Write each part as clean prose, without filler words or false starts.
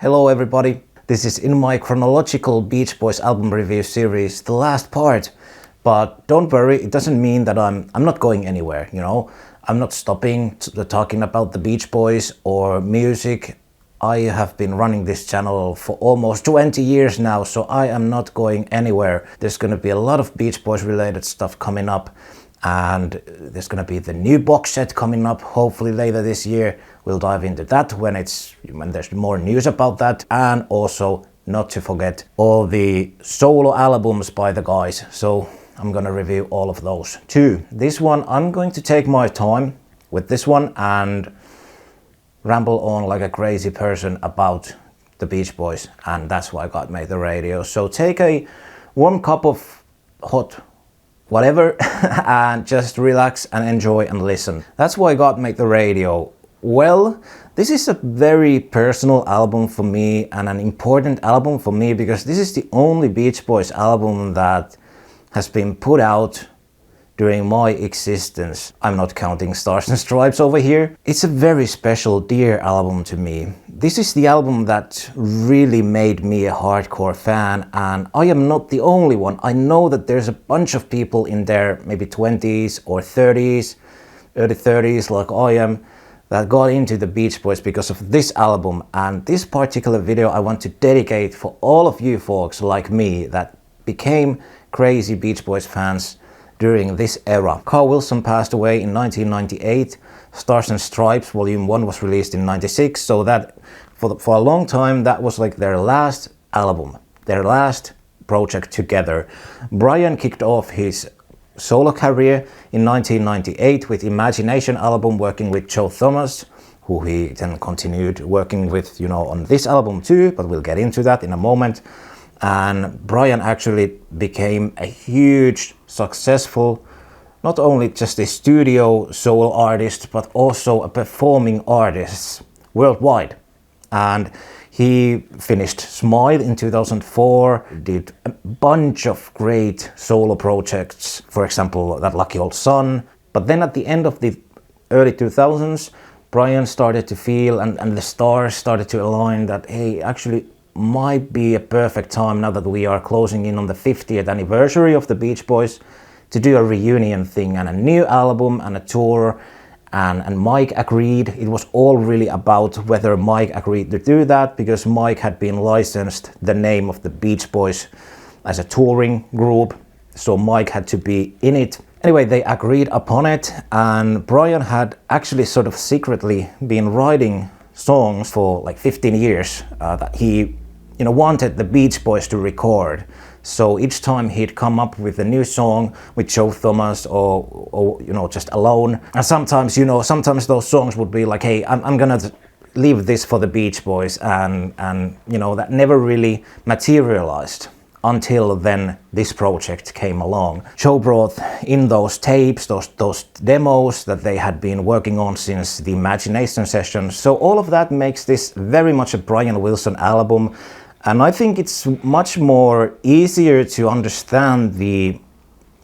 Hello everybody, this is in my chronological Beach Boys album review series, the last part. But don't worry, it doesn't mean that I'm not going anywhere, you know. I'm not stopping talking about the Beach Boys or music. I have been running this channel for almost 20 years now, so I am not going anywhere. There's gonna be a lot of Beach Boys related stuff coming up, and there's gonna be the new box set coming up hopefully later this year. We'll dive into that when there's more news about that, and also not to forget all the solo albums by the guys. So I'm gonna review all of those too. This one, I'm going to take my time with this one and ramble on like a crazy person about the Beach Boys, and that's why God Made the Radio. So take a warm cup of hot whatever and just relax and enjoy and listen. That's why God Made the Radio. Well, this is a very personal album for me and an important album for me because this is the only Beach Boys album that has been put out during my existence. I'm not counting Stars and Stripes over here. It's a very special, dear album to me. This is the album that really made me a hardcore fan, and I am not the only one. I know that there's a bunch of people in their maybe 20s or 30s, early 30s like I am, that got into the Beach Boys because of this album. And this particular video I want to dedicate for all of you folks like me that became crazy Beach Boys fans during this era. Carl Wilson passed away in 1998. Stars and Stripes Volume 1 was released in 96, so that for a long time that was like their last album, their last project together. Brian kicked off his solo career in 1998 with Imagination album, working with Joe Thomas, who he then continued working with, you know, on this album too, but we'll get into that in a moment. And Brian actually became a huge, successful, not only just a studio solo artist, but also a performing artist worldwide. And he finished Smile in 2004, did a bunch of great solo projects, for example, That Lucky Old Sun. But then at the end of the early 2000s, Brian started to feel, and the stars started to align that, hey, actually might be a perfect time now that we are closing in on the 50th anniversary of the Beach Boys to do a reunion thing and a new album and a tour. And Mike agreed. It was all really about whether Mike agreed to do that, because Mike had been licensed the name of the Beach Boys as a touring group, so Mike had to be in it. Anyway, they agreed upon it, and Brian had actually sort of secretly been writing songs for like 15 years that he, you know, wanted the Beach Boys to record. So each time he'd come up with a new song with Joe Thomas or you know, just alone. And sometimes, you know, sometimes those songs would be like, hey, I'm gonna leave this for the Beach Boys, and you know, that never really materialized until then this project came along. Joe brought in those tapes, those demos that they had been working on since the Imagination sessions. So all of that makes this very much a Brian Wilson album. And I think it's much more easier to understand the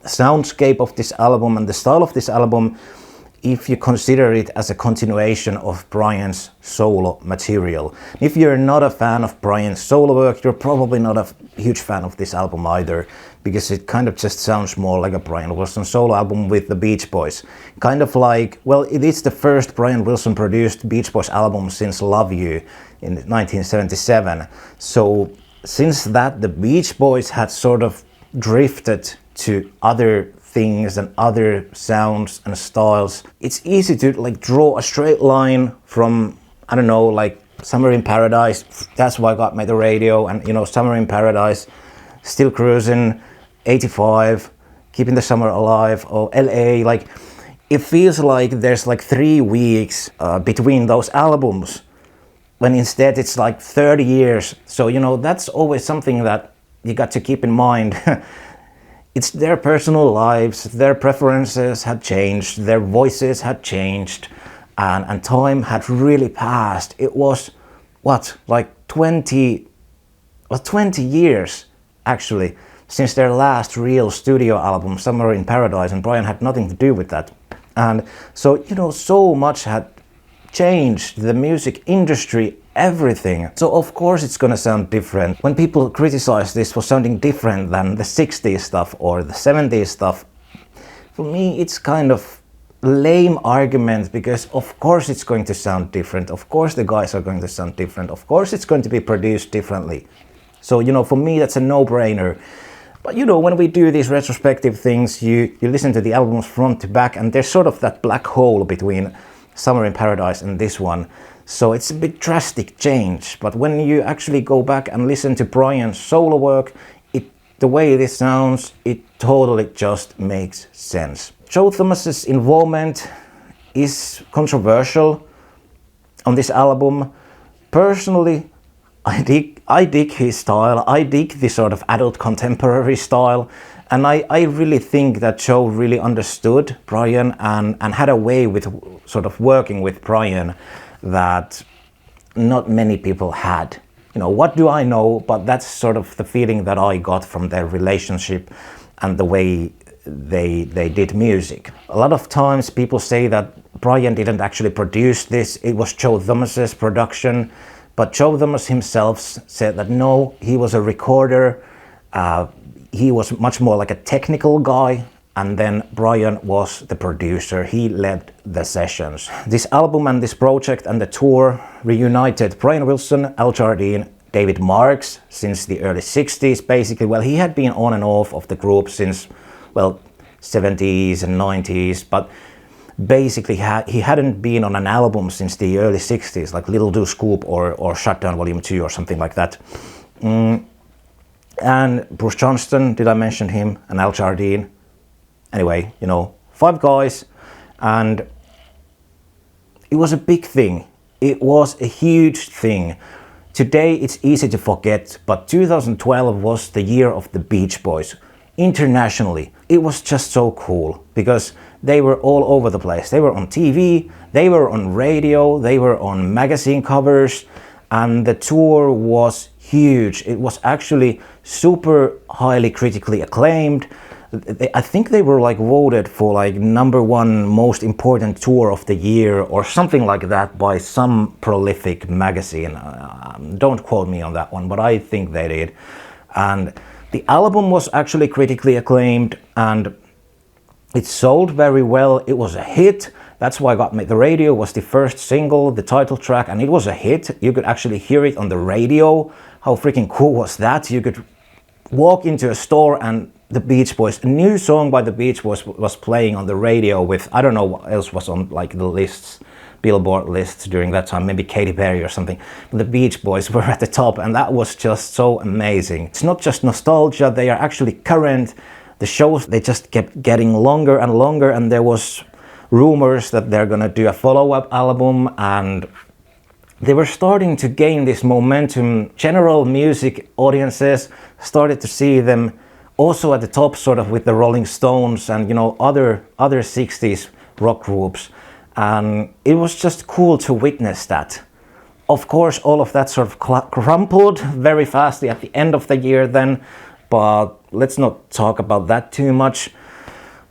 soundscape of this album and the style of this album if you consider it as a continuation of Brian's solo material. If you're not a fan of Brian's solo work, you're probably not a huge fan of this album either, because it kind of just sounds more like a Brian Wilson solo album with the Beach Boys. Kind of like, well, it is the first Brian Wilson produced Beach Boys album since Love You in 1977. So since that, the Beach Boys had sort of drifted to other things and other sounds and styles. It's easy to like draw a straight line from, I don't know, like Summer in Paradise, that's why God Made the Radio, and you know, Summer in Paradise, Still Cruising, 85, Keeping the Summer Alive, or LA. Like, it feels like there's like 3 weeks between those albums, when instead it's like 30 years. So, you know, that's always something that you got to keep in mind. It's their personal lives, their preferences had changed, their voices had changed, and time had really passed. It was, what, like 20 years, actually, since their last real studio album, Summer in Paradise, and Brian had nothing to do with that. And so, you know, so much had changed. The music industry everything. So of course it's gonna sound different. When people criticize this for sounding different than the 60s stuff or the 70s stuff, for me it's kind of lame argument, because of course it's going to sound different. Of course the guys are going to sound different. Of course it's going to be produced differently. So, you know, for me that's a no-brainer. But you know, when we do these retrospective things, you listen to the albums front to back, and there's sort of that black hole between Summer in Paradise and this one. So it's a bit drastic change. But when you actually go back and listen to Brian's solo work, the way this sounds, it totally just makes sense. Joe Thomas's involvement is controversial on this album. Personally, I dig his style. I dig this sort of adult contemporary style. And I really think that Joe really understood Brian and had a way with sort of working with Brian that not many people had. You know, what do I know? But that's sort of the feeling that I got from their relationship and the way they did music. A lot of times people say that Brian didn't actually produce this. It was Joe Thomas's production. But Joe Thomas himself said that no, he was a recorder. He was much more like a technical guy, and then Brian was the producer. He led the sessions. This album and this project and the tour reunited Brian Wilson, Al Jardine, David Marks since the early 60s basically. Well, he had been on and off of the group since, well, 70s and 90s, but basically he hadn't been on an album since the early 60s, like Little Deuce Coupe or Shutdown Volume 2 or something like that. And Bruce Johnston, did I mention him? And Al Jardine. Anyway, you know, 5 guys, and it was a big thing. It was a huge thing. Today it's easy to forget, but 2012 was the year of the Beach Boys. Internationally, it was just so cool because they were all over the place. They were on TV, they were on radio, they were on magazine covers, and the tour was huge. It was actually super highly critically acclaimed. I think they were like voted for like #1 most important tour of the year or something like that by some prolific magazine. Don't quote me on that one, but I think they did. And the album was actually critically acclaimed and it sold very well. It was a hit. That's why Got Me. The Radio was the first single, the title track, and it was a hit. You could actually hear it on the radio. How freaking cool was that? You could walk into a store and the Beach Boys, a new song by the Beach Boys was playing on the radio with, I don't know what else was on like the lists, Billboard lists during that time, maybe Katy Perry or something. But the Beach Boys were at the top and that was just so amazing. It's not just nostalgia, they are actually current. The shows, they just kept getting longer and longer, and there was rumors that they're gonna do a follow-up album, and they were starting to gain this momentum. General music audiences started to see them also at the top, sort of with the Rolling Stones and, you know, other 60s rock groups. And it was just cool to witness that. Of course, all of that sort of crumpled very fastly at the end of the year then, but let's not talk about that too much.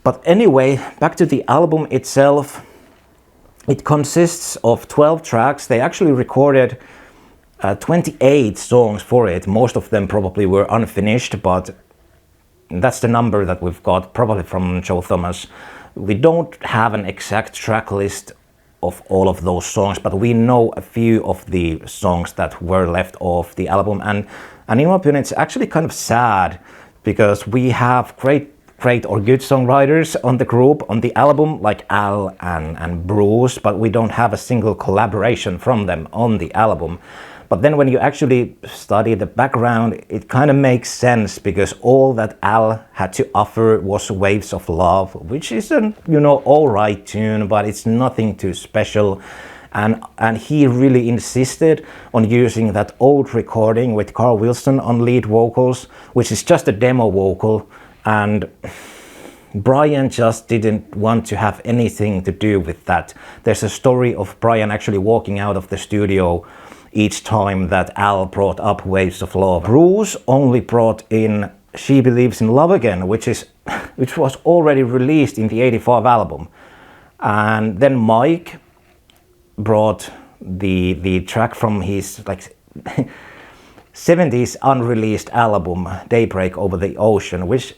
But anyway, back to the album itself. It consists of 12 tracks. They actually recorded 28 songs for it. Most of them probably were unfinished, but that's the number that we've got, probably from Joe Thomas. We don't have an exact track list of all of those songs, but we know a few of the songs that were left off the album. And in my opinion, it's actually kind of sad because we have great or good songwriters on the group, on the album, like Al and Bruce, but we don't have a single collaboration from them on the album. But then when you actually study the background, it kind of makes sense because all that Al had to offer was Waves of Love, which is an, you know, alright tune, but it's nothing too special. And he really insisted on using that old recording with Carl Wilson on lead vocals, which is just a demo vocal. And Brian just didn't want to have anything to do with that. There's a story of Brian actually walking out of the studio each time that Al brought up Waves of Love. Bruce only brought in She Believes in Love Again, which was already released in the '85 album. And then Mike brought the track from his like 70s unreleased album Daybreak Over the Ocean, which,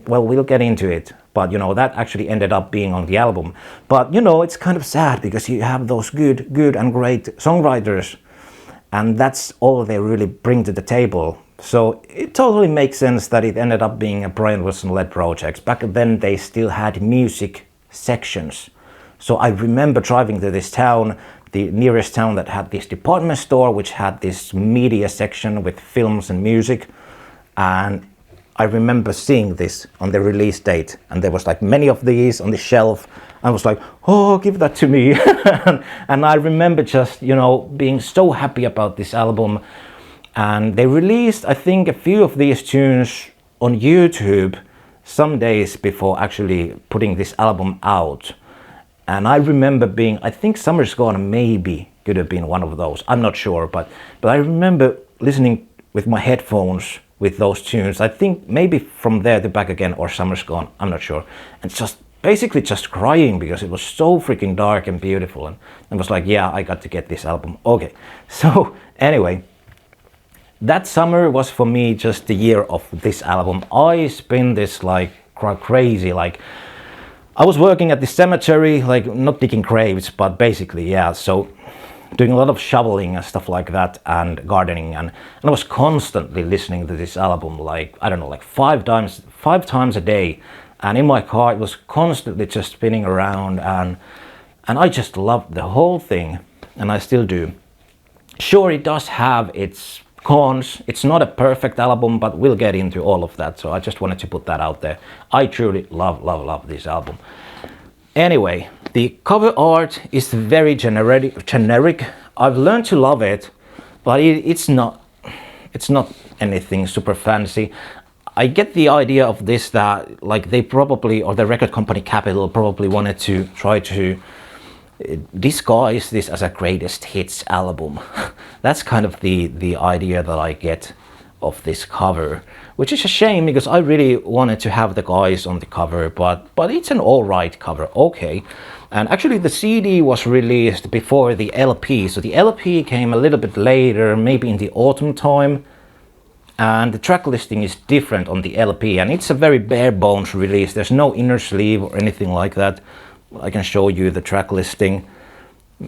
well, we'll get into it, but you know, that actually ended up being on the album. But you know, it's kind of sad because you have those good and great songwriters, and that's all they really bring to the table. So it totally makes sense that it ended up being a Brian Wilson-led project. Back then they still had music sections. So I remember driving to this town, the nearest town that had this department store, which had this media section with films and music. And I remember seeing this on the release date, and there was like many of these on the shelf. I was like, oh, give that to me. And I remember just, you know, being so happy about this album. And they released, I think, a few of these tunes on YouTube some days before actually putting this album out. And I remember being, I think Summer's Gone maybe could have been one of those. I'm not sure, but I remember listening with my headphones with those tunes. I think maybe From There to Back Again or Summer's Gone, I'm not sure. And just basically just crying because it was so freaking dark and beautiful. And I was like, yeah, I got to get this album. Okay, so anyway, that summer was for me just the year of this album. I spent this like crazy, like I was working at the cemetery, like not digging graves, but basically, yeah, so doing a lot of shoveling and stuff like that, and gardening, and I was constantly listening to this album, like, I don't know, like five times a day. And in my car, it was constantly just spinning around, and I just loved the whole thing, and I still do. Sure, it does have its cons. It's not a perfect album, but we'll get into all of that. So I just wanted to put that out there. I truly love this album. Anyway, the cover art is very generic. I've learned to love it, but it's not anything super fancy. I get the idea of this, that like they probably, or the record company Capitol probably wanted to try to disguise this as a greatest hits album. That's kind of the idea that I get of this cover, which is a shame because I really wanted to have the guys on the cover, but it's an alright cover, okay. And actually the CD was released before the LP, so the LP came a little bit later, maybe in the autumn time, and the track listing is different on the LP, and it's a very bare bones release. There's no inner sleeve or anything like that. I can show you the track listing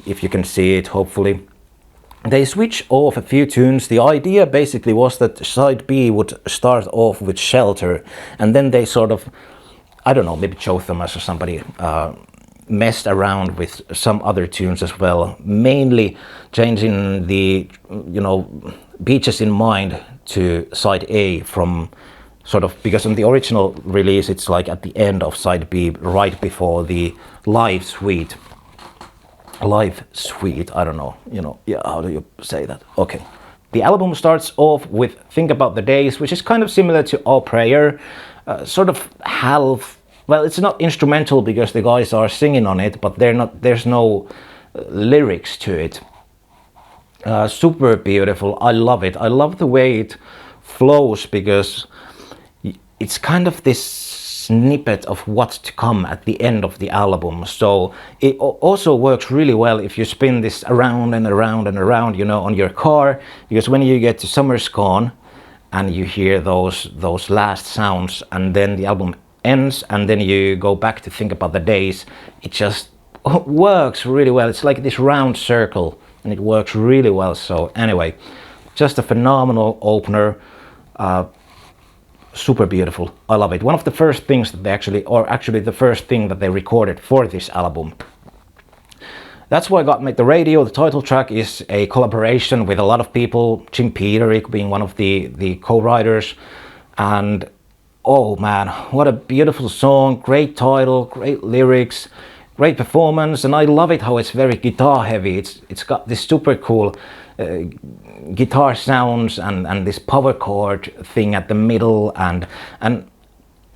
if you can see it, hopefully. They switch off a few tunes. The idea basically was that side B would start off with Shelter, and then they sort of, I don't know, maybe Joe Thomas or somebody messed around with some other tunes as well, mainly changing the, you know, Beaches in Mind to side A from sort of, because on the original release it's like at the end of side B, right before the live suite, I don't know, you know, yeah, how do you say that? Okay. The album starts off with Think About the Days, which is kind of similar to Our Prayer, sort of half, well, it's not instrumental because the guys are singing on it, but there's no lyrics to it. Super beautiful, I love it. I love the way it flows because it's kind of this snippet of what's to come at the end of the album. So it also works really well if you spin this around and around and around, you know, on your car, because when you get to Summer's Gone and you hear those last sounds, and then the album ends, and then you go back to Think About the Days, it just works really well. It's like this round circle, and it works really well. So anyway, just a phenomenal opener. Super beautiful. I love it. One of the first things that they actually the first thing that they recorded for this album. That's why God Made the Radio. The title track is a collaboration with a lot of people, Jim Peterick being one of the co-writers. And oh man, what a beautiful song, great title, great lyrics, great performance, and I love it how it's very guitar heavy. It's got this super cool guitar sounds and this power chord thing at the middle, and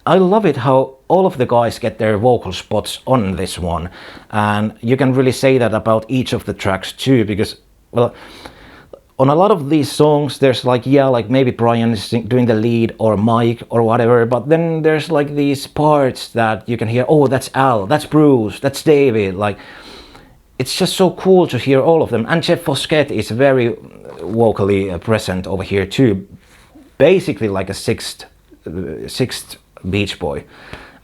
I love it how all of the guys get their vocal spots on this one, and you can really say that about each of the tracks too, because, well, on a lot of these songs there's like, yeah, like maybe Brian is doing the lead or Mike or whatever, but then there's like these parts that you can hear, oh, that's Al, that's Bruce, that's David, like it's just so cool to hear all of them. And Jeff Foskett is very vocally present over here too. Basically like a sixth Beach Boy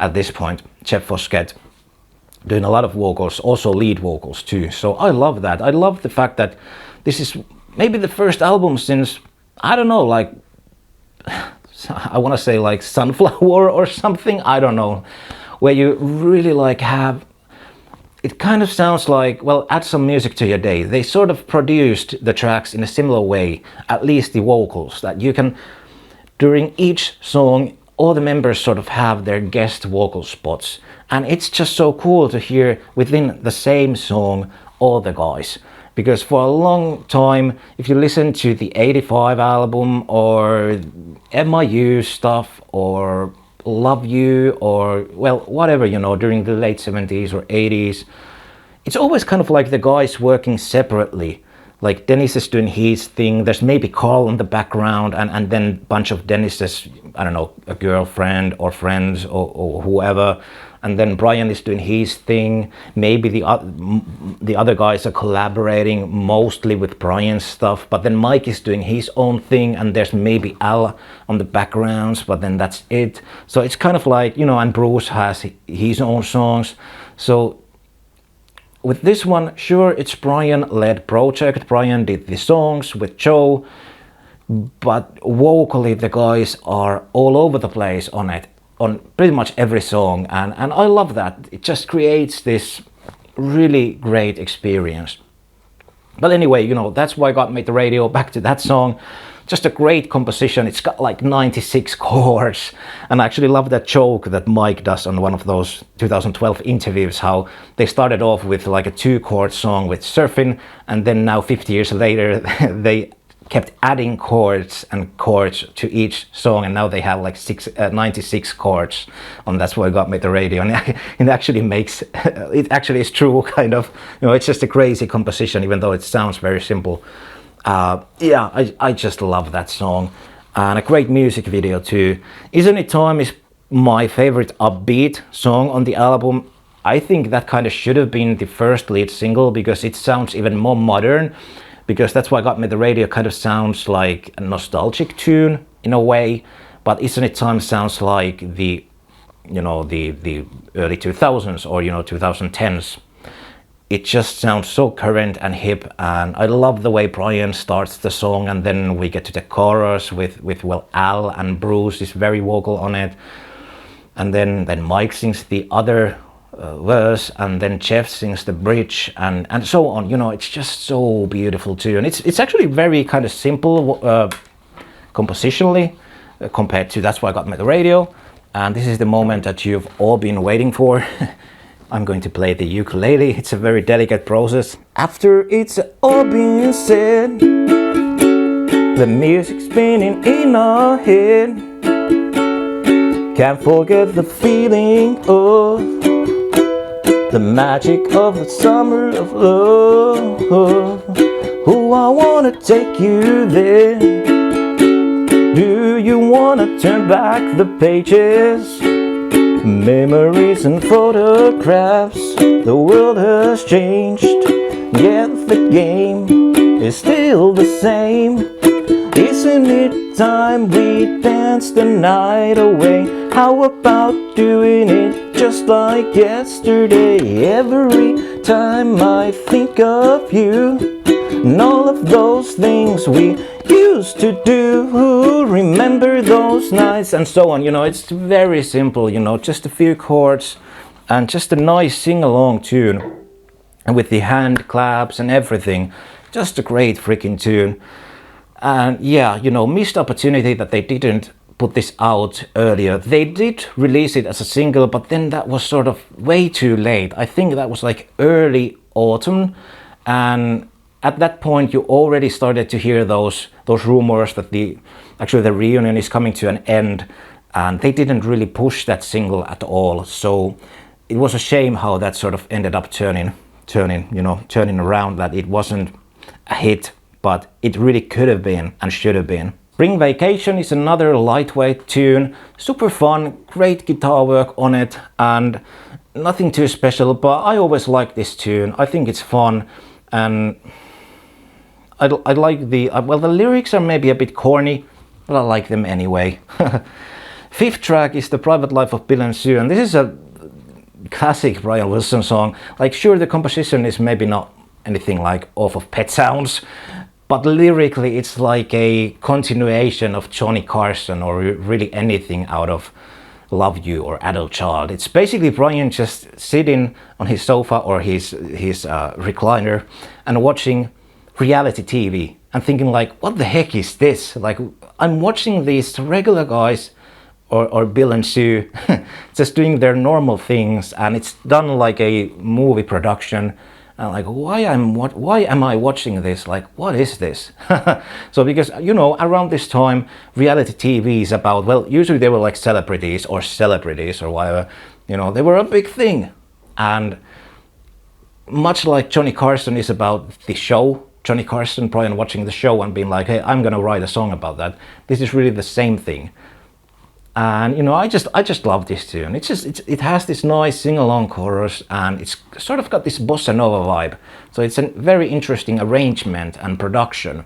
at this point. Jeff Foskett doing a lot of vocals, also lead vocals too. So I love that. I love the fact that this is maybe the first album since, I don't know, like, I want to say like Sunflower or something, I don't know, where you really like have, it kind of sounds like, well, add some music to your day. They sort of produced the tracks in a similar way, at least the vocals, that you can, during each song, all the members sort of have their guest vocal spots. And it's just so cool to hear within the same song all the guys. Because for a long time, if you listen to the 85 album or MIU stuff or Love You or, well, whatever, you know, during the late 70s or 80s, it's always kind of like the guys working separately. Like Dennis is doing his thing, there's maybe Carl in the background, and then a bunch of Dennis's, I don't know, a girlfriend or friends or whoever. And then Brian is doing his thing. Maybe the other guys are collaborating mostly with Brian's stuff, but then Mike is doing his own thing, and there's maybe Al on the backgrounds, but then that's it. So it's kind of like, you know, and Bruce has his own songs. So with this one, sure, it's Brian-led project. Brian did the songs with Joe, but vocally the guys are all over the place on it, on pretty much every song, and I love that. It just creates this really great experience. But anyway, you know, that's why God Made the Radio. Back to that song. Just a great composition. It's got like 96 chords, and I actually love that joke that Mike does on one of those 2012 interviews, how they started off with like a 2-chord song with Surfing, and then now 50 years later they kept adding chords and chords to each song, and now they have like 96 chords, and that's why God Made the Radio. And it actually makes, it actually is true, kind of, you know, it's just a crazy composition, even though it sounds very simple. Yeah, I just love that song, and a great music video too. Isn't It Time is my favorite upbeat song on the album. I think that kind of should have been the first lead single, because it sounds even more modern, because that's why God Made the Radio kind of sounds like a nostalgic tune in a way, but Isn't It Time sounds like the, you know, the early 2000s or, you know, 2010s. It just sounds so current and hip, and I love the way Brian starts the song, and then we get to the chorus with well, Al and Bruce is very vocal on it, and then Mike sings the other verse, and then Jeff sings the bridge, and so on. You know, it's just so beautiful too, and it's actually very kind of simple compositionally compared to That's Why I Got Made the Radio. And this is the moment that you've all been waiting for. I'm going to play the ukulele. It's a very delicate process. After it's all been said, the music's spinning in our head. Can't forget the feeling of the magic of the summer of love. Oh, I wanna take you there. Do you wanna turn back the pages? Memories and photographs. The world has changed, yet the game is still the same. Isn't it time we dance the night away? How about doing it just like yesterday? Every time I think of you and all of those things we used to do, remember those nights, and so on. You know, it's very simple, you know, just a few chords and just a nice sing-along tune, and with the hand claps and everything, just a great freaking tune. And yeah, you know, missed opportunity that they didn't put this out earlier. They did release it as a single, but then that was sort of way too late. I think that was like early autumn, and at that point you already started to hear those rumors that the reunion is coming to an end, and they didn't really push that single at all. So it was a shame how that sort of ended up turning around, that it wasn't a hit, but it really could have been and should have been. Spring Vacation is another lightweight tune, super fun, great guitar work on it, and nothing too special, but I always like this tune. I think it's fun, and I like the, well, the lyrics are maybe a bit corny, but I like them anyway. Fifth track is The Private Life of Bill and Sue, and this is a classic Brian Wilson song. Like, sure, the composition is maybe not anything like off of Pet Sounds, but lyrically it's like a continuation of Johnny Carson or really anything out of Love You or Adult Child. It's basically Brian just sitting on his sofa or his recliner and watching reality TV and thinking like, what the heck is this? Like, I'm watching these regular guys or Bill and Sue just doing their normal things, and it's done like a movie production. And like, why am I watching this? Like, what is this? So because, you know, around this time, reality TV is about, well, usually they were like celebrities or whatever, you know, they were a big thing. And much like Johnny Carson is about the show, Johnny Carson, Brian watching the show and being like, hey, I'm gonna write a song about that. This is really the same thing. And, you know, I just love this tune. It has this nice sing-along chorus, and it's sort of got this bossa nova vibe. So it's a very interesting arrangement and production.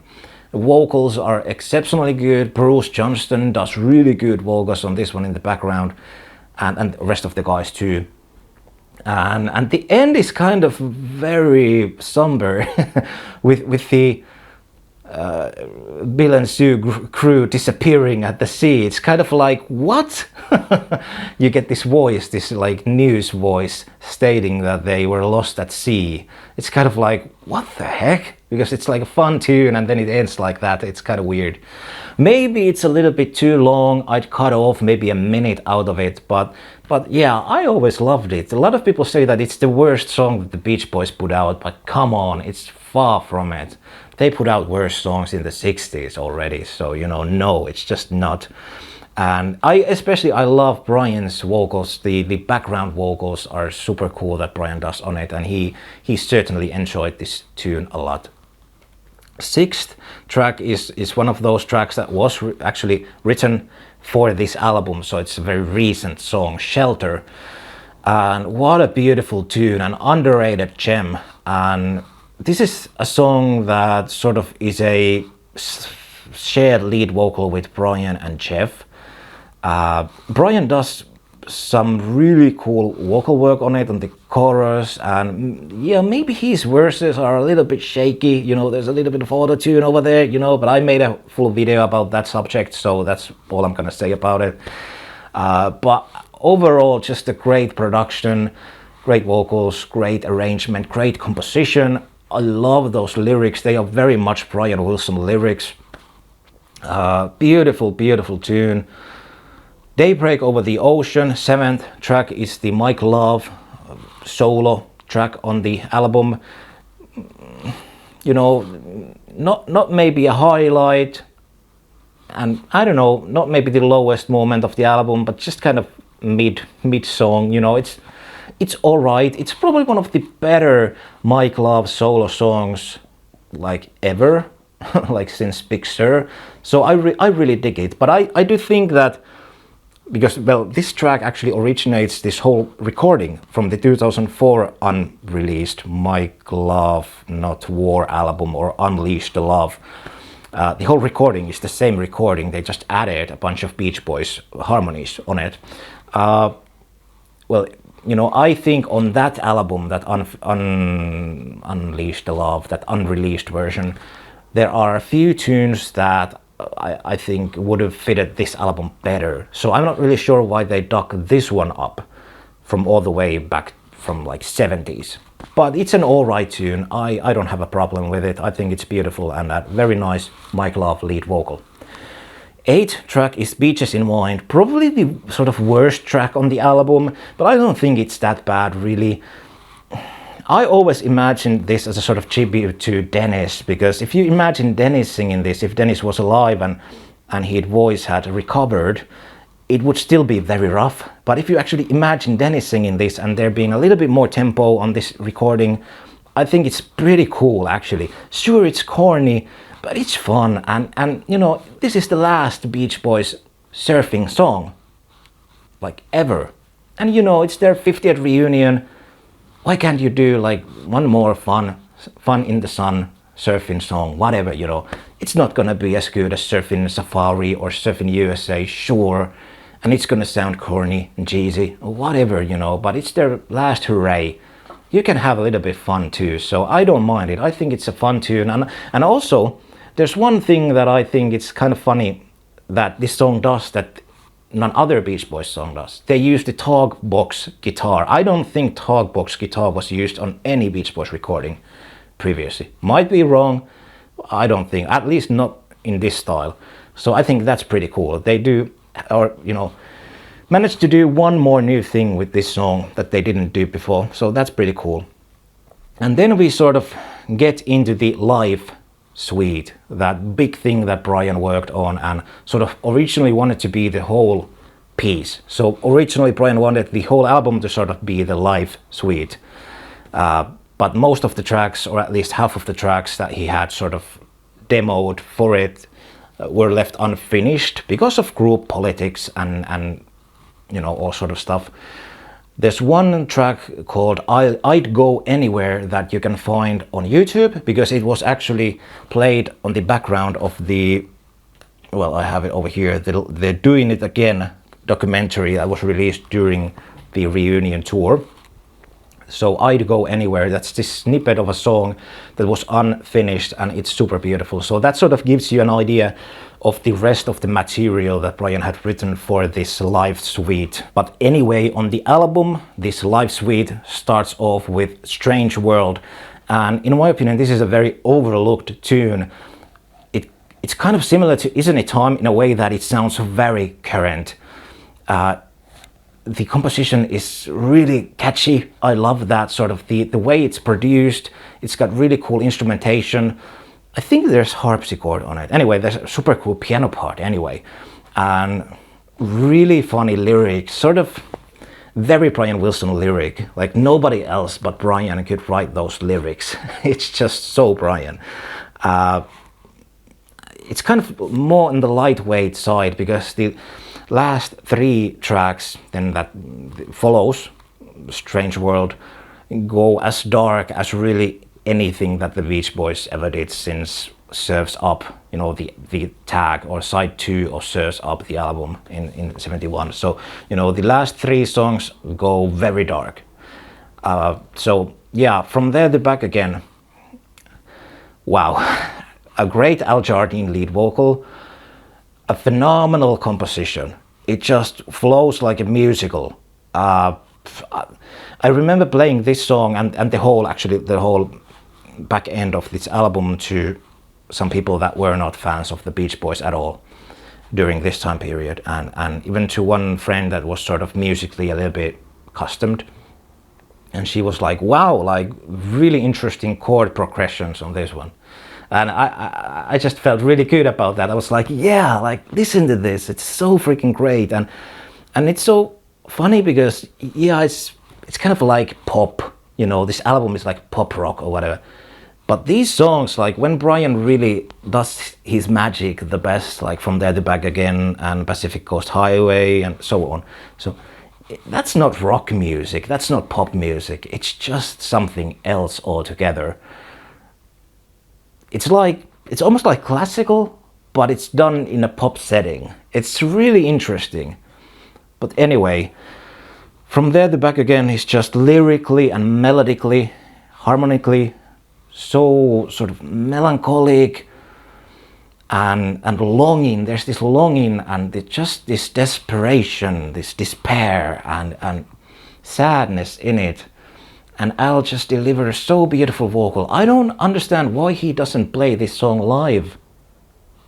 The vocals are exceptionally good. Bruce Johnston does really good vocals on this one in the background, and the rest of the guys too. And the end is kind of very somber with the Bill and Sue crew disappearing at the sea. It's kind of like, what? You get this voice, this like news voice stating that they were lost at sea. It's kind of like, what the heck? Because it's like a fun tune and then it ends like that. It's kind of weird. Maybe it's a little bit too long. I'd cut off maybe a minute out of it, but yeah, I always loved it. A lot of people say that it's the worst song that the Beach Boys put out, but come on, it's far from it. They put out worse songs in the 60s already, so, you know, no, it's just not. And I love Brian's vocals. The background vocals are super cool that Brian does on it, and he certainly enjoyed this tune a lot. Sixth track is one of those tracks that was actually written for this album, so it's a very recent song, Shelter. And what a beautiful tune, an underrated gem. And this is a song that sort of is a shared lead vocal with Brian and Jeff. Brian does some really cool vocal work on it, on the chorus, and yeah, maybe his verses are a little bit shaky, you know, there's a little bit of auto-tune over there, you know, but I made a full video about that subject, so that's all I'm gonna say about it. But overall, just a great production, great vocals, great arrangement, great composition. I love those lyrics. They are very much Brian Wilson lyrics. Beautiful, beautiful tune. Daybreak Over the Ocean, seventh track, is the Mike Love solo track on the album. You know, not maybe a highlight, and I don't know, not maybe the lowest moment of the album, but just kind of mid song. You know, it's all right. It's probably one of the better Mike Love solo songs like ever, like since Big Sur. So I really dig it. But I do think that, because, well, this track actually originates, this whole recording, from the 2004 unreleased Mike Love Not War album, or Unleash the Love. The whole recording is the same recording. They just added a bunch of Beach Boys harmonies on it. Well, you know, I think on that album, that Unleash the Love, that unreleased version, there are a few tunes that I think would have fitted this album better. So I'm not really sure why they dug this one up from all the way back from like 70s. But it's an alright tune. I don't have a problem with it. I think it's beautiful and a very nice Mike Love lead vocal. Eighth track is Beaches in Mind. Probably the sort of worst track on the album, but I don't think it's that bad really. I always imagined this as a sort of tribute to Dennis, because if you imagine Dennis singing this, if Dennis was alive and his voice had recovered, it would still be very rough. But if you actually imagine Dennis singing this and there being a little bit more tempo on this recording, I think it's pretty cool actually. Sure, it's corny, but it's fun, and you know, this is the last Beach Boys surfing song, like ever. And you know, it's their 50th reunion. Why can't you do like one more fun in the sun surfing song, whatever, you know. It's not gonna be as good as Surfing Safari or Surfing USA, sure, and it's gonna sound corny and cheesy, whatever, you know, but it's their last hooray. You can have a little bit fun too, so I don't mind it. I think it's a fun tune, and also there's one thing that I think it's kind of funny that this song does that none other Beach Boys song does. They use the talkbox guitar. I don't think talkbox guitar was used on any Beach Boys recording previously. Might be wrong, I don't think, at least not in this style. So I think that's pretty cool. They do, or you know, managed to do one more new thing with this song that they didn't do before, so that's pretty cool. And then we sort of get into the live suite, that big thing that Brian worked on and sort of originally wanted to be the whole piece. So originally Brian wanted the whole album to sort of be the live suite. But most of the tracks, or at least half of the tracks that he had sort of demoed for it, were left unfinished because of group politics and you know, all sort of stuff. There's one track called I'd Go Anywhere that you can find on YouTube, because it was actually played on the background of the, well, I have it over here, the Doing It Again documentary that was released during the reunion tour. So I'd Go Anywhere, that's this snippet of a song that was unfinished, and it's super beautiful. So that sort of gives you an idea of the rest of the material that Brian had written for this live suite. But anyway, on the album, this live suite starts off with Strange World. And in my opinion, this is a very overlooked tune. It's kind of similar to Isn't It Time in a way that it sounds very current. The composition is really catchy. I love that sort of the way it's produced. It's got really cool instrumentation. I think there's harpsichord on it. Anyway, there's a super cool piano part anyway. And really funny lyrics, sort of very Brian Wilson lyric. Like nobody else but Brian could write those lyrics. It's just so Brian. It's kind of more on the lightweight side, because the last three tracks then that follows Strange World go as dark as really anything that the Beach Boys ever did since Surf's Up, you know, the tag or side 2 of Surf's Up, the album in 71. So, you know, the last three songs go very dark. So yeah, From There to Back Again, wow. A great Al Jardine lead vocal, a phenomenal composition. It just flows like a musical. I remember playing this song and the whole back end of this album to some people that were not fans of the Beach Boys at all during this time period, and even to one friend that was sort of musically a little bit accustomed, and she was like, wow, like really interesting chord progressions on this one. And I just felt really good about that. I was like, yeah, like listen to this, it's so freaking great. And it's so funny because yeah, it's kind of like pop, you know, this album is like pop rock or whatever. But these songs, like when Brian really does his magic the best, like From There to Back Again and Pacific Coast Highway and so on. So that's not rock music, that's not pop music, it's just something else altogether. It's almost like classical, but it's done in a pop setting. It's really interesting. But anyway, From There to Back Again is just lyrically and melodically, harmonically, so sort of melancholic and longing. There's this longing and just this desperation, this despair and sadness in it. And Al just delivers so beautiful vocal. I don't understand why he doesn't play this song live,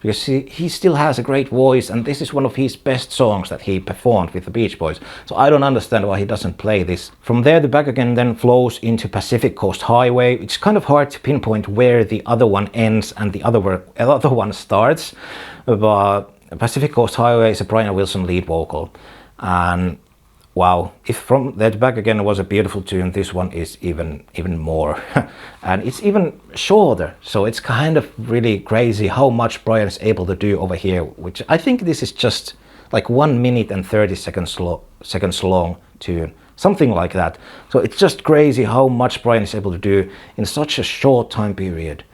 because he still has a great voice, and this is one of his best songs that he performed with the Beach Boys. So I don't understand why he doesn't play this. From There to Back Again then flows into Pacific Coast Highway. It's kind of hard to pinpoint where the other one ends and the other one starts, but Pacific Coast Highway is a Brian Wilson lead vocal. And wow, if From There to Back Again was a beautiful tune, this one is even more. And it's even shorter, so it's kind of really crazy how much Brian is able to do over here, which I think this is just like 1 minute and 30 seconds long tune, something like that. So it's just crazy how much Brian is able to do in such a short time period.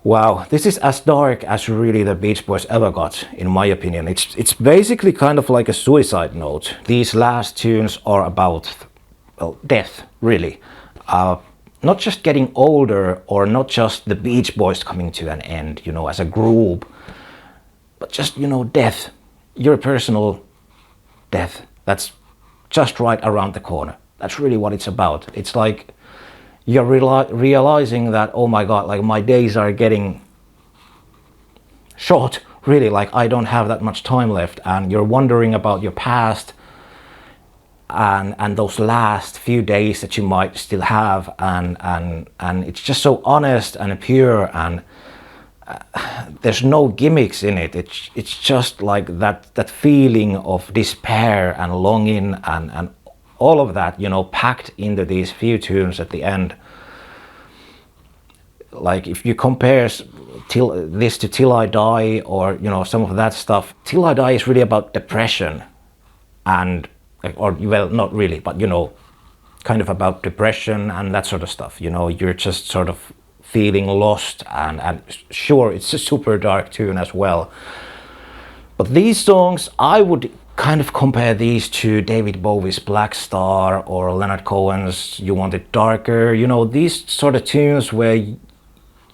Wow, this is as dark as really the Beach Boys ever got, in my opinion. It's basically kind of like a suicide note. These last tunes are about, well, death, really. Not just getting older, or not just the Beach Boys coming to an end, you know, as a group, but just, you know, death, your personal death. That's just right around the corner. That's really what it's about. It's like you're realizing that, oh my God, like my days are getting short, really, like I don't have that much time left, and you're wondering about your past and those last few days that you might still have, and it's just so honest and pure, and there's no gimmicks in it. It's just like that feeling of despair and longing and all of that, you know, packed into these few tunes at the end. Like if you compare this to Till I Die, or, you know, some of that stuff, Till I Die is really about depression, and, or, well, not really, but, you know, kind of about depression and that sort of stuff. You know, you're just sort of feeling lost, and sure, it's a super dark tune as well. But these songs, I would kind of compare these to David Bowie's Black Star, or Leonard Cohen's You Want It Darker. You know, these sort of tunes where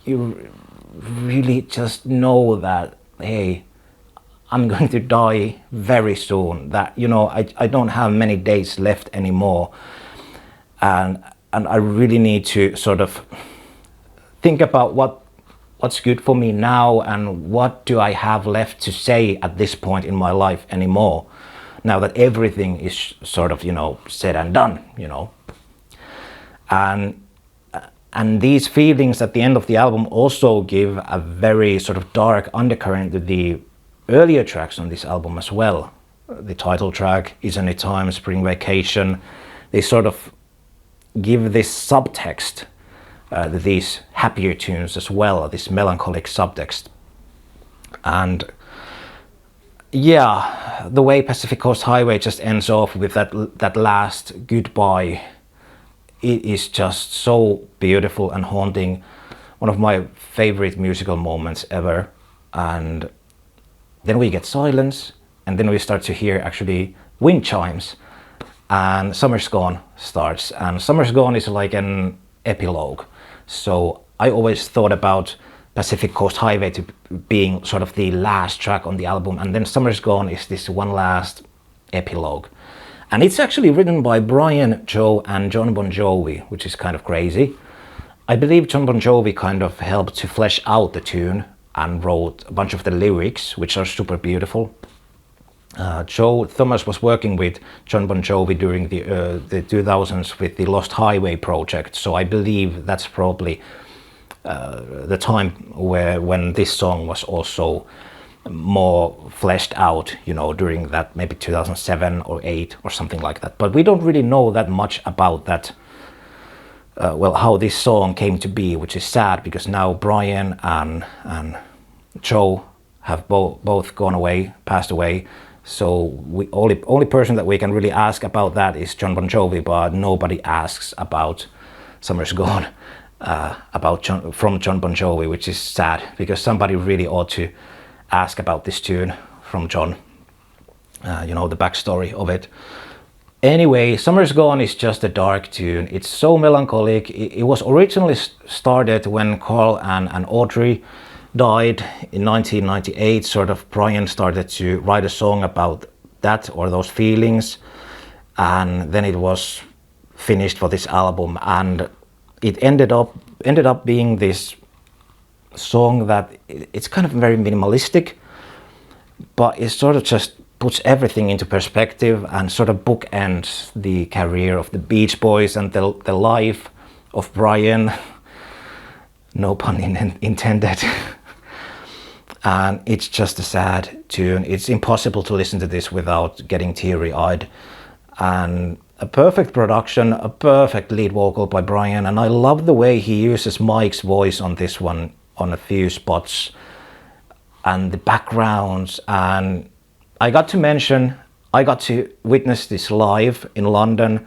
you really just know that, hey, I'm going to die very soon, that, you know, I don't have many days left anymore, and I really need to sort of think about what's good for me now, and what do I have left to say at this point in my life anymore, now that everything is sort of, you know, said and done, you know. And these feelings at the end of the album also give a very sort of dark undercurrent to the earlier tracks on this album as well. The title track, Isn't It Time, Spring Vacation, they sort of give this subtext, these happier tunes as well, this melancholic subtext. And yeah, the way Pacific Coast Highway just ends off with that last goodbye, it is just so beautiful and haunting. One of my favorite musical moments ever. And then we get silence, and then we start to hear actually wind chimes, and Summer's Gone starts, and Summer's Gone is like an epilogue. So I always thought about Pacific Coast Highway to being sort of the last track on the album, and then Summer's Gone is this one last epilogue. And it's actually written by Brian, Joe, and Jon Bon Jovi, which is kind of crazy. I believe Jon Bon Jovi kind of helped to flesh out the tune and wrote a bunch of the lyrics, which are super beautiful. Joe Thomas was working with Jon Bon Jovi during the 2000s with the Lost Highway project, so I believe that's probably the time when this song was also more fleshed out, you know, during that maybe 2007 or 8 or something like that. But we don't really know that much about that, well, how this song came to be, which is sad, because now Brian and Joe have both gone away, passed away. So only person that we can really ask about that is Jon Bon Jovi, but nobody asks about Summer's Gone from Jon Bon Jovi, which is sad, because somebody really ought to ask about this tune from Jon, you know, the backstory of it. Anyway, Summer's Gone is just a dark tune. It's so melancholic. It was originally started when Carl and Audrey died in 1998. Sort of Brian started to write a song about that, or those feelings, and then it was finished for this album, and it ended up being this song that it's kind of very minimalistic, but it sort of just puts everything into perspective and sort of bookends the career of the Beach Boys and the life of Brian, no pun intended. And it's just a sad tune. It's impossible to listen to this without getting teary-eyed. And a perfect production, a perfect lead vocal by Brian, and I love the way he uses Mike's voice on this one on a few spots, and the backgrounds, and I got to mention, I got to witness this live in London.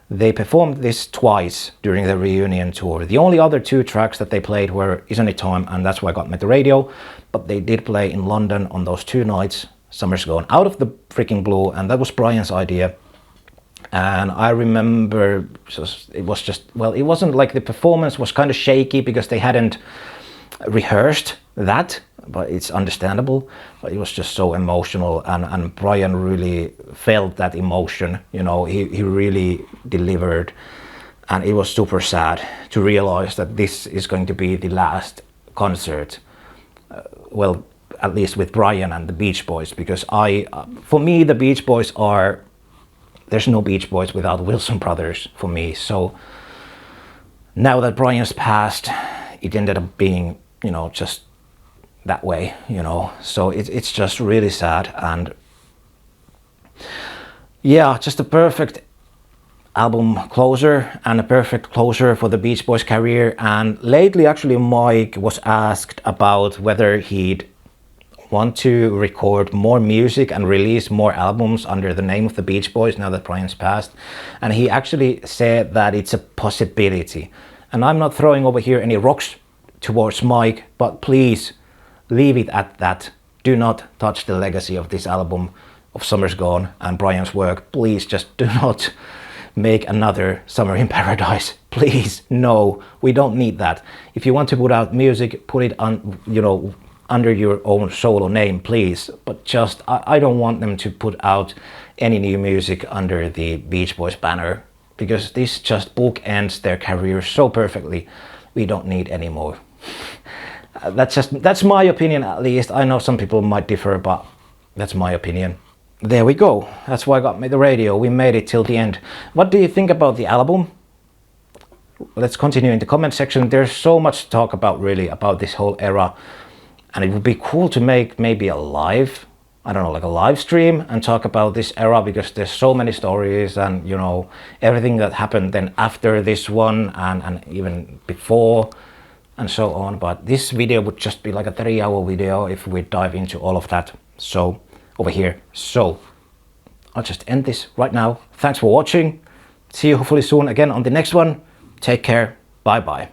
They performed this twice during the reunion tour. The only other 2 tracks that they played were Isn't It Time and That's Why I Got Me the Radio, but they did play in London on those 2 nights, Summer's Gone, out of the freaking blue, and that was Brian's idea. And I remember it was just, well, it wasn't like the performance was kind of shaky because they hadn't rehearsed that, but it's understandable. But it was just so emotional, and Brian really felt that emotion, you know, he really delivered. And it was super sad to realize that this is going to be the last concert, well, at least with Brian and the Beach Boys, because for me, the Beach Boys are, there's no Beach Boys without Wilson Brothers for me. So now that Brian's passed, it ended up being, you know, just that way, you know. So it's just really sad. And yeah, just a perfect album closer and a perfect closure for the Beach Boys career. And lately, actually, Mike was asked about whether he'd want to record more music and release more albums under the name of the Beach Boys now that Brian's passed, and he actually said that it's a possibility. And I'm not throwing over here any rocks towards Mike, but please leave it at that. Do not touch the legacy of this album of Summer's Gone and Brian's work. Please just do not make another Summer in Paradise. Please, no, we don't need that. If you want to put out music, put it on, you know, under your own solo name, please. But just, I don't want them to put out any new music under the Beach Boys banner, because this just bookends their career so perfectly. We don't need any more. That's my opinion, at least. I know some people might differ, but that's my opinion. There we go. That's why I got me the radio. We made it till the end. What do you think about the album? Let's continue in the comment section. There's so much to talk about, really, about this whole era. And it would be cool to make maybe a live, I don't know, like a live stream and talk about this era, because there's so many stories and, you know, everything that happened then after this one and even before and so on. But this video would just be like a 3-hour video if we dive into all of that. So over here. So I'll just end this right now. Thanks for watching. See you hopefully soon again on the next one. Take care. Bye bye.